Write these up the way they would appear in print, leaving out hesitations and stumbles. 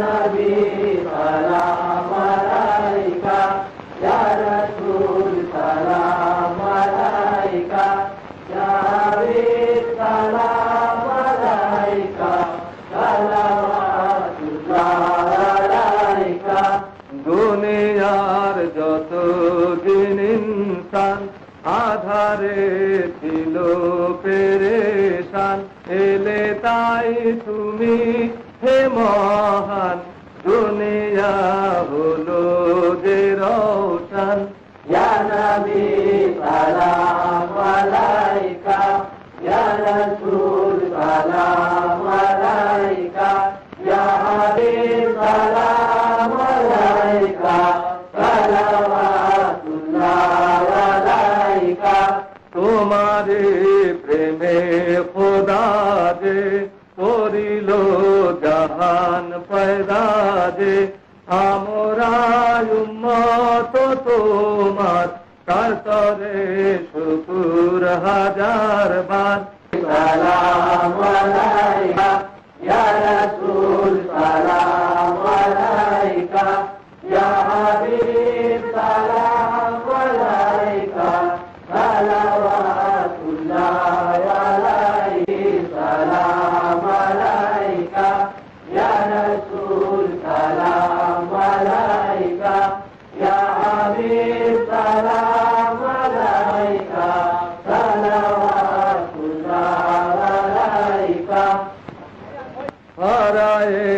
নবী সালাম আলাইকা, ইয়া রাসূল সালাম আলাইকা, ইয়া হাবিব সালাম আলাইকা, সালাওয়াতুল্লাহ আলাইকা। দুনিয়ার যত দিন ইনসান আধারে ছিল পেরেশান, এলে তাই তুমি হে মহান, দুনিয়া হলো যে রওশন। ইয়া নবী সালাম আলাইকা, ইয়া রাসূল সালাম আলাইকা, ইয়া হাবিব সালাম আলাইকা, সালাওয়াতুল্লাহ আলাইকা। তোমারে প্রেমে খোদা যে করিল জাহান পয়দা যে, আমরা উম্মত তোমার তার তরে শুকুর হাজার বার। সালাম আলাইকা, ইয়া রাসূল সালাম আলাইকা, ইয়া হাবিব সালাম আলাইকা, সালাওয়াতুল্লাহ আলাইহি। সালাম আলাইকা, ইয়া রাসূল সালাম আলাইকা, ইয়া হাবিব সালাম আলাইকা, সালাওয়াতুল্লাহ আলাইকা। হারায়ে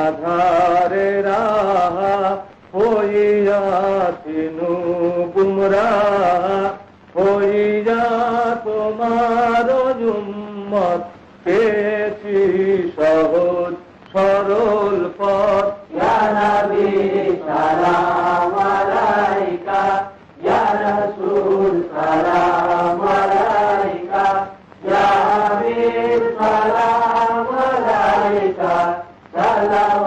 আধারে রাহা হইয়া তিনু গুমরাহ, হইয়া তোমার উম্মত পেয়েছি সহজ সরল পথ। ইয়া নবী সালাম আলাইকা, ইয়া রাসূল সালাম আলাইকা, ইয়া হাবিব সালাম আলাইকা, সালাম